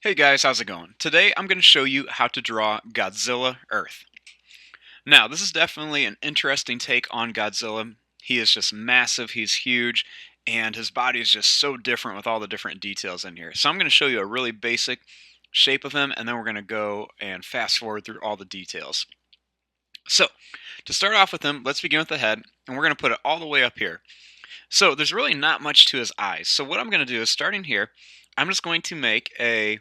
Hey guys, how's it going? Today I'm going to show you how to draw Godzilla Earth. Now, this is definitely an interesting take on Godzilla. He is just massive, he's huge, and his body is just so different with all the different details in here. So I'm going to show you a really basic shape of him, and then we're going to go and fast forward through all the details. So, to start off with him, let's begin with the head, and we're going to put it all the way up here. So there's really not much to his eyes. So what I'm going to do is, starting here, I'm just going to make a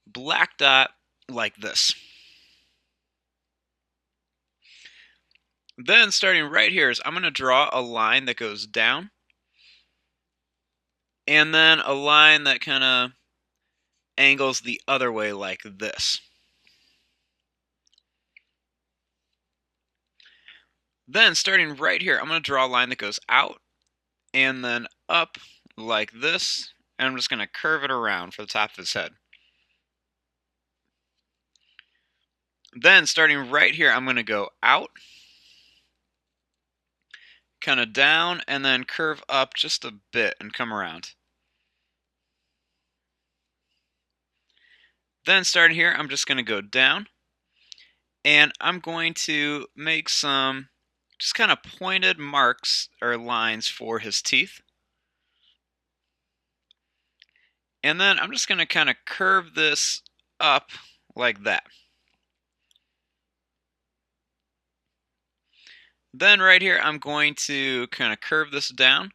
black dot like this. Then starting right here is I'm going to draw a line that goes down and then a line that kind of angles the other way like this. Then starting right here, I'm going to draw a line that goes out and then up like this, and I'm just going to curve it around for the top of his head. Then starting right here, I'm going to go out, kind of down, and then curve up just a bit and come around. Then starting here, I'm just going to go down, and I'm going to make some just kind of pointed marks or lines for his teeth. And then I'm just going to kind of curve this up like that. Then right here, I'm going to kind of curve this down,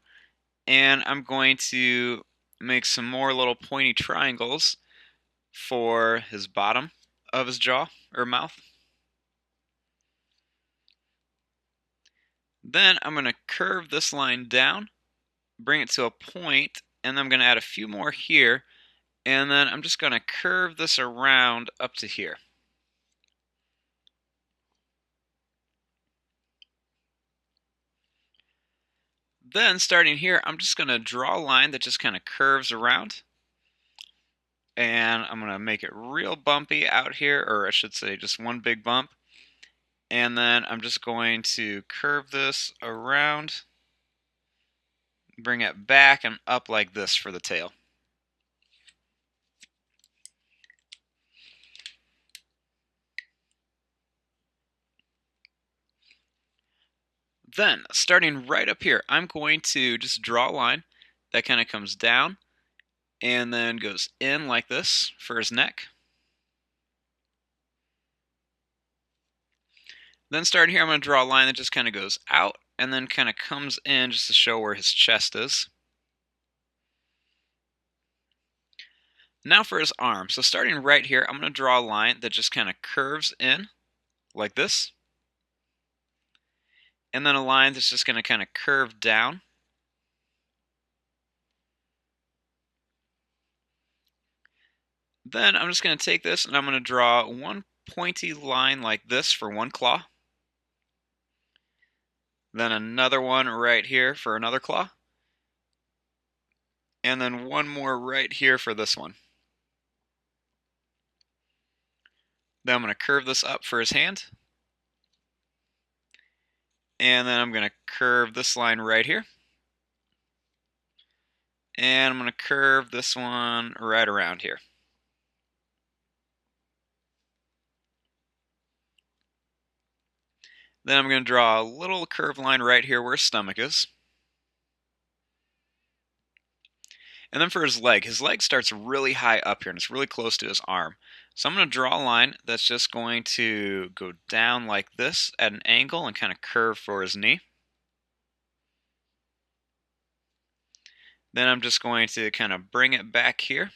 and I'm going to make some more little pointy triangles for his bottom of his jaw or mouth. Then I'm going to curve this line down, bring it to a point, and then I'm going to add a few more here, and then I'm just going to curve this around up to here. Then starting here, I'm just going to draw a line that just kind of curves around. And I'm going to make it real bumpy out here, or I should say just one big bump. And then I'm just going to curve this around, bring it back and up like this for the tail. Then, starting right up here, I'm going to just draw a line that kind of comes down and then goes in like this for his neck. Then starting here, I'm going to draw a line that just kind of goes out and then kind of comes in just to show where his chest is. Now for his arm. So starting right here, I'm going to draw a line that just kind of curves in like this. And then a line that's just going to kind of curve down. Then I'm just going to take this and I'm going to draw one pointy line like this for one claw. Then another one right here for another claw. And then one more right here for this one. Then I'm going to curve this up for his hand. And then I'm going to curve this line right here. And I'm going to curve this one right around here. Then I'm going to draw a little curved line right here where his stomach is. And then for his leg starts really high up here and it's really close to his arm. So I'm going to draw a line that's just going to go down like this at an angle and kind of curve for his knee. Then I'm just going to kind of bring it back here.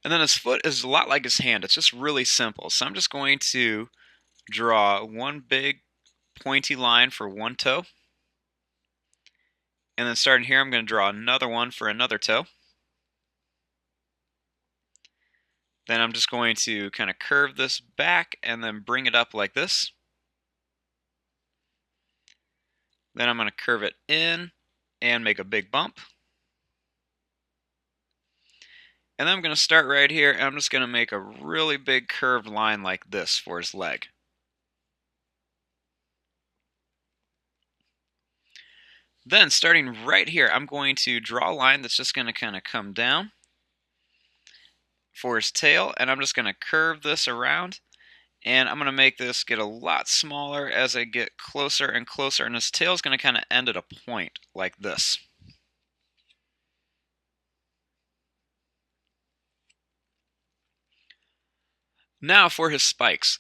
And then his foot is a lot like his hand. It's just really simple. So I'm just going to draw one big pointy line for one toe. And then starting here, I'm going to draw another one for another toe. Then I'm just going to kind of curve this back and then bring it up like this. Then I'm going to curve it in and make a big bump. And then I'm going to start right here and I'm just going to make a really big curved line like this for his leg. Then, starting right here, I'm going to draw a line that's just going to kind of come down for his tail, and I'm just going to curve this around, and I'm going to make this get a lot smaller as I get closer and closer, and his tail is going to kind of end at a point like this. Now for his spikes.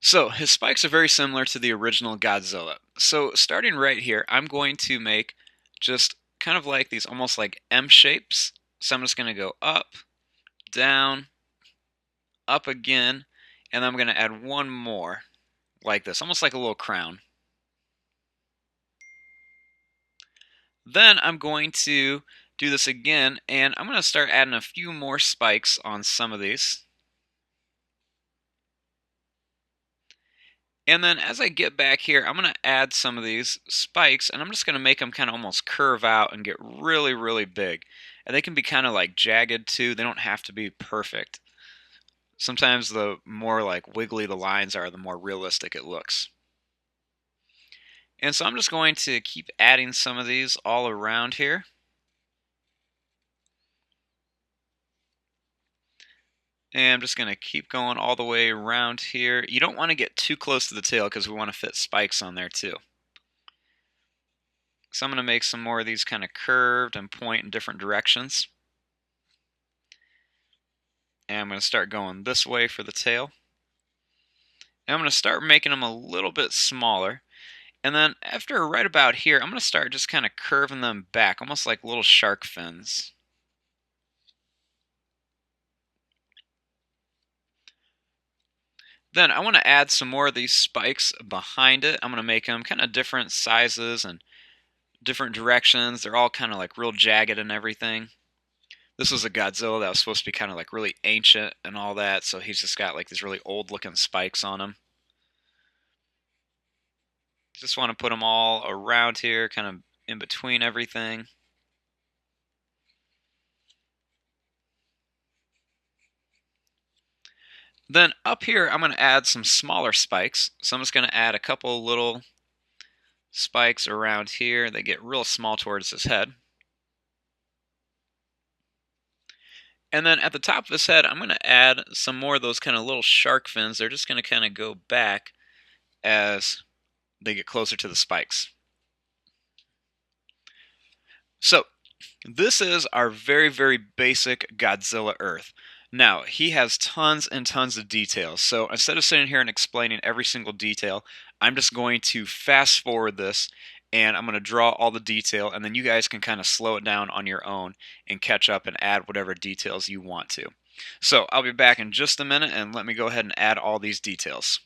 So his spikes are very similar to the original Godzilla. So starting right here, I'm going to make just kind of like these almost like M shapes. So I'm just going to go up, down, up again, and I'm going to add one more like this, almost like a little crown. Then I'm going to do this again, and I'm going to start adding a few more spikes on some of these. And then as I get back here, I'm going to add some of these spikes, and I'm just going to make them kind of almost curve out and get really, really big. And they can be kind of like jagged too. They don't have to be perfect. Sometimes the more like wiggly the lines are, the more realistic it looks. And so I'm just going to keep adding some of these all around here. And I'm just going to keep going all the way around here. You don't want to get too close to the tail because we want to fit spikes on there too. So I'm going to make some more of these kind of curved and point in different directions. And I'm going to start going this way for the tail. And I'm going to start making them a little bit smaller. And then after right about here, I'm going to start just kind of curving them back, almost like little shark fins. Then I want to add some more of these spikes behind it. I'm going to make them kind of different sizes and different directions. They're all kind of like real jagged and everything. This was a Godzilla that was supposed to be kind of like really ancient and all that, so he's just got like these really old looking spikes on him. Just want to put them all around here, kind of in between everything. Then up here, I'm going to add some smaller spikes. So I'm just going to add a couple little spikes around here. They get real small towards his head. And then at the top of his head, I'm going to add some more of those kind of little shark fins. They're just going to kind of go back as they get closer to the spikes. So this is our very, very basic Godzilla Earth. Now, he has tons and tons of details, so instead of sitting here and explaining every single detail, I'm just going to fast forward this, and I'm going to draw all the detail, and then you guys can kind of slow it down on your own and catch up and add whatever details you want to. So I'll be back in just a minute, and let me go ahead and add all these details.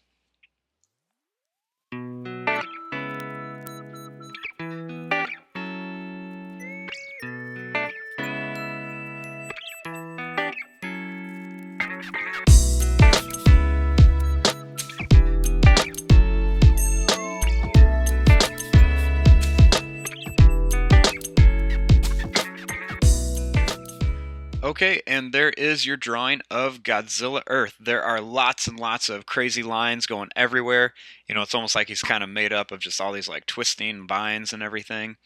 Okay, and there is your drawing of Godzilla Earth. There are lots and lots of crazy lines going everywhere. You know, it's almost like he's kind of made up of just all these like twisting vines and everything.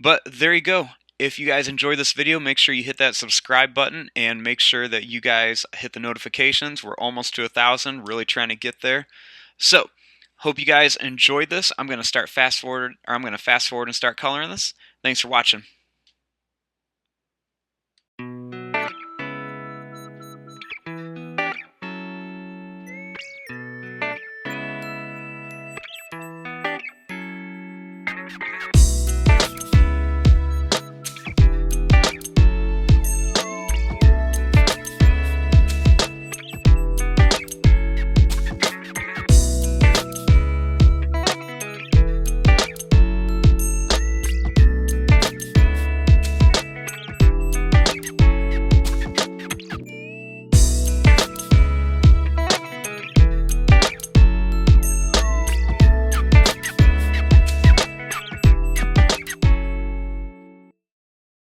But there you go. If you guys enjoyed this video, make sure you hit that subscribe button and make sure that you guys hit the notifications. We're almost to 1,000, really trying to get there. So, hope you guys enjoyed this. I'm going to fast forward and start coloring this. Thanks for watching.